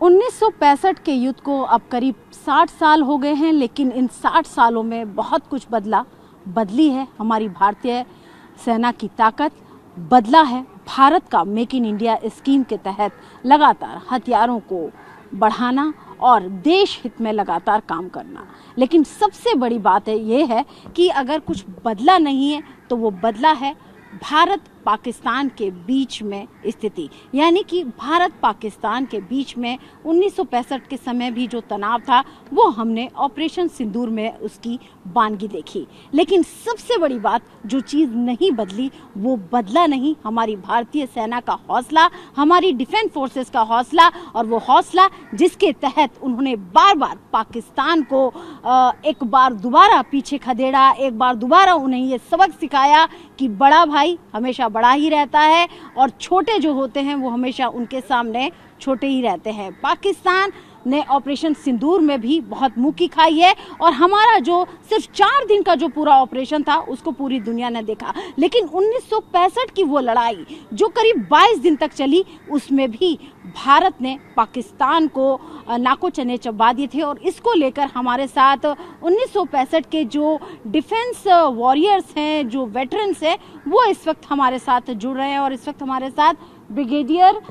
1965 के युद्ध को अब करीब 60 साल हो गए हैं, लेकिन इन 60 सालों में बहुत कुछ बदली है हमारी भारतीय सेना की ताकत, बदला है भारत का मेक इन इंडिया स्कीम के तहत लगातार हथियारों को बढ़ाना और देश हित में लगातार काम करना। लेकिन सबसे बड़ी बात ये है कि अगर कुछ बदला नहीं है तो वो बदला है भारत पाकिस्तान के बीच में स्थिति, यानी कि भारत पाकिस्तान के बीच में 1965 के समय भी जो तनाव था वो हमने ऑपरेशन सिंदूर में उसकी बानगी देखी। लेकिन सबसे बड़ी बात जो चीज़ नहीं बदली वो बदला नहीं हमारी भारतीय सेना का हौसला, हमारी डिफेंस फोर्सेस का हौसला, और वो हौसला जिसके तहत उन्होंने बार बार पाकिस्तान को एक बार दोबारा पीछे खदेड़ा, एक बार दोबारा उन्हें ये सबक सिखाया कि बड़ा भाई हमेशा बड़ा ही रहता है और छोटे जो होते हैं वो हमेशा उनके सामने छोटे ही रहते हैं। पाकिस्तान ने ऑपरेशन सिंदूर में भी बहुत मुक्की खाई है और हमारा जो सिर्फ 4 दिन का जो पूरा ऑपरेशन था उसको पूरी दुनिया ने देखा। लेकिन 1965 की वो लड़ाई जो करीब 22 दिन तक चली, उसमें भी भारत ने पाकिस्तान को नाको चने चबा दिए थे। और इसको लेकर हमारे साथ 1965 के जो डिफेंस वॉरियर्स हैं, जो वेटरन्स हैं, वो इस वक्त हमारे साथ जुड़ रहे हैं। और इस वक्त हमारे साथ ब्रिगेडियर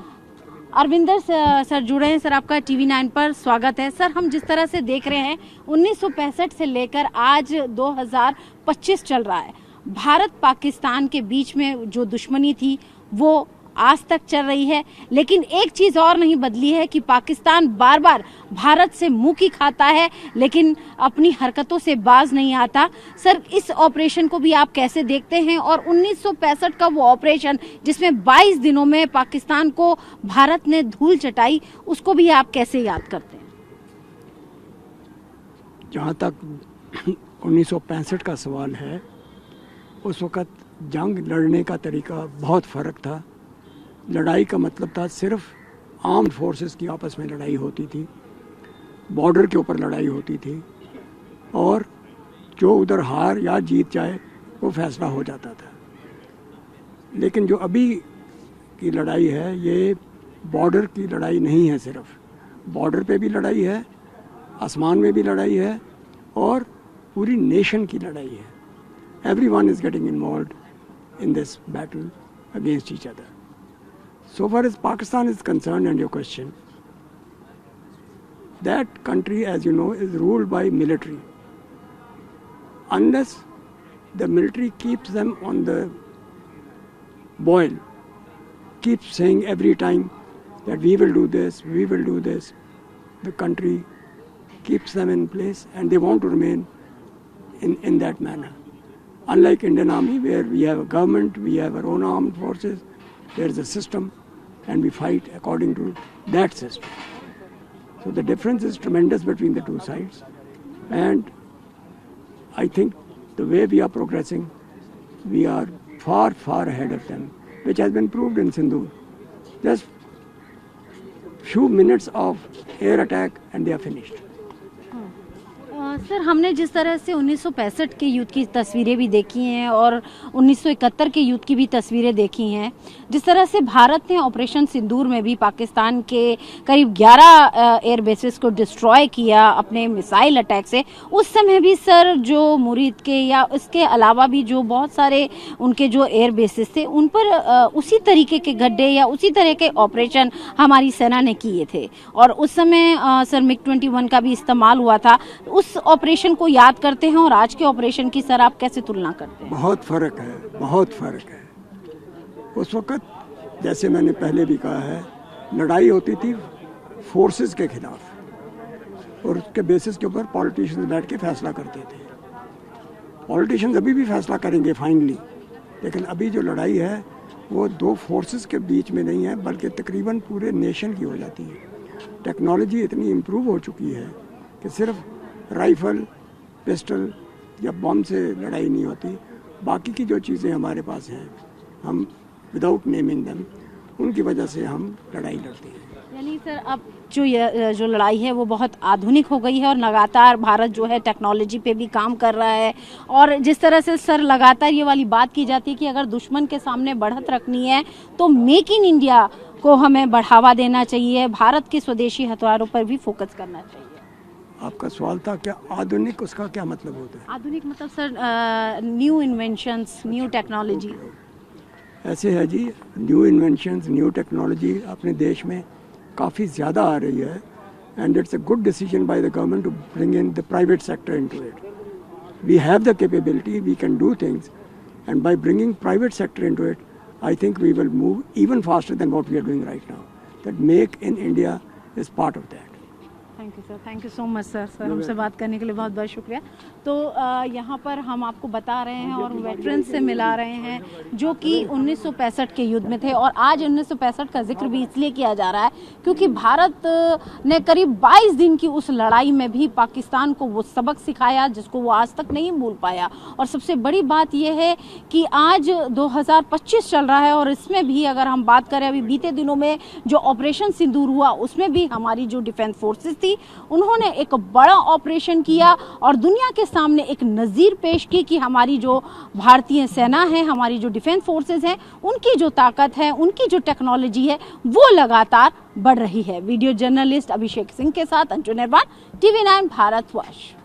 अरविंदर सर जुड़े हैं। सर, आपका टीवी 9 पर स्वागत है। सर, हम जिस तरह से देख रहे हैं 1965 से लेकर आज 2025 चल रहा है, भारत पाकिस्तान के बीच में जो दुश्मनी थी वो आज तक चल रही है। लेकिन एक चीज और नहीं बदली है कि पाकिस्तान बार बार भारत से मुंह खाता है लेकिन अपनी हरकतों से बाज नहीं आता। सर, इस ऑपरेशन को भी आप कैसे देखते हैं? और 1965 का वो ऑपरेशन जिसमें 22 दिनों में पाकिस्तान को भारत ने धूल चटाई, उसको भी आप कैसे याद करते हैं? जहाँ तक 1965 का सवाल है, उस वक़्त जंग लड़ने का तरीका बहुत फ़र्क था। लड़ाई का मतलब था सिर्फ आर्म्ड फोर्सेस की आपस में लड़ाई होती थी, बॉर्डर के ऊपर लड़ाई होती थी, और जो उधर हार या जीत जाए वो फैसला हो जाता था। लेकिन जो अभी की लड़ाई है ये बॉर्डर की लड़ाई नहीं है, सिर्फ बॉर्डर पे भी लड़ाई है, आसमान में भी लड़ाई है, और पूरी नेशन की लड़ाई है। Everyone is getting involved in this battle against each other. So far as Pakistan is concerned, and your question, that country, as you know, is ruled by military. Unless the military keeps them on the boil, keeps saying every time that we will do this, we will do this, the country keeps them in place and they want to remain in that manner. Unlike Indian Army, where we have a government, we have our own armed forces, there is a system, and we fight according to that system. So the difference is tremendous between the two sides, and I think the way we are progressing, we are far, far ahead of them, which has been proved in Sindhu. Just few minutes of air attack and they are finished. Sir, हमने जिस तरह से 1965 के युद्ध की तस्वीरें भी देखी हैं और 1971 के युद्ध की भी तस्वीरें देखी हैं, जिस तरह से भारत ने ऑपरेशन सिंदूर में भी पाकिस्तान के करीब 11 एयर बेसेस को डिस्ट्रॉय किया अपने मिसाइल अटैक से, उस समय भी सर जो मुरीद के या इसके अलावा भी जो बहुत सारे उनके जो एयर बेसेस थे उन पर उसी तरीके के गड्ढे या उसी तरह के ऑपरेशन हमारी सेना ने किए थे। और उस समय सर MiG-21 का भी इस्तेमाल हुआ था। उस ऑपरेशन को याद करते हैं और आज के ऑपरेशन की सर आप कैसे तुलना करते हैं? बहुत फ़र्क है, बहुत फ़र्क है। उस वक़्त जैसे मैंने पहले भी कहा है, लड़ाई होती थी फोर्सेस के खिलाफ और उसके बेसिस के ऊपर पॉलिटिशियंस बैठ के फैसला करते थे। पॉलिटिशियंस अभी भी फैसला करेंगे फाइनली, लेकिन अभी जो लड़ाई है वो 2 फोर्सेस के बीच में नहीं है, बल्कि तकरीबन पूरे नेशन की हो जाती है। टेक्नोलॉजी इतनी इम्प्रूव हो चुकी है कि सिर्फ राइफल, पिस्टल या बम से लड़ाई नहीं होती, बाकी की जो चीज़ें हमारे पास हैं, हम विदाउट नेमिंग देम, उनकी वजह से हम लड़ाई लड़ते हैं। यानी सर अब जो लड़ाई है वो बहुत आधुनिक हो गई है और लगातार भारत जो है टेक्नोलॉजी पे भी काम कर रहा है। और जिस तरह से सर लगातार ये वाली बात की जाती है कि अगर दुश्मन के सामने बढ़त रखनी है तो मेक इन इंडिया को हमें बढ़ावा देना चाहिए, भारत के स्वदेशी हथियारों पर भी फोकस करना चाहिए। आपका सवाल था क्या आधुनिक, उसका क्या मतलब होता है? आधुनिक मतलब sir new inventions, new technology. ऐसे है जी, न्यू इन्वेंशंस, न्यू टेक्नोलॉजी अपने देश में काफ़ी ज़्यादा आ रही है, and it's a good decision by the government to bring in the private sector into it. We have the capability, we can do things, and by bringing private sector into it, I think we will move even faster than what we are doing right now. That Make in India is part of that. Thank you sir, thank you so much sir. हमसे बात करने के लिए बहुत बहुत शुक्रिया। तो यहाँ पर हम आपको बता रहे हैं और वेटरन से मिला रहे हैं जो कि 1965 के युद्ध में थे, और आज 1965 का जिक्र भी इसलिए किया जा रहा है क्योंकि भारत ने करीब 22 दिन की उस लड़ाई में भी पाकिस्तान को वो सबक सिखाया जिसको वो आज तक नहीं भूल पाया। और सबसे बड़ी बात यह है कि आज 2025 चल रहा है, और इसमें भी अगर हम बात करें, अभी बीते दिनों में जो ऑपरेशन सिंदूर हुआ उसमें भी हमारी जो डिफेंस फोर्सेस थी उन्होंने एक बड़ा ऑपरेशन किया और दुनिया के सामने एक नज़ीर पेश की कि हमारी जो भारतीय सेना है, हमारी जो डिफेंस फोर्सेस हैं, उनकी जो ताकत है, उनकी जो टेक्नोलॉजी है, वो लगातार बढ़ रही है। वीडियो जर्नलिस्ट अभिषेक सिंह के साथ अंजू निर्वाण, TV9 भारतवर्ष।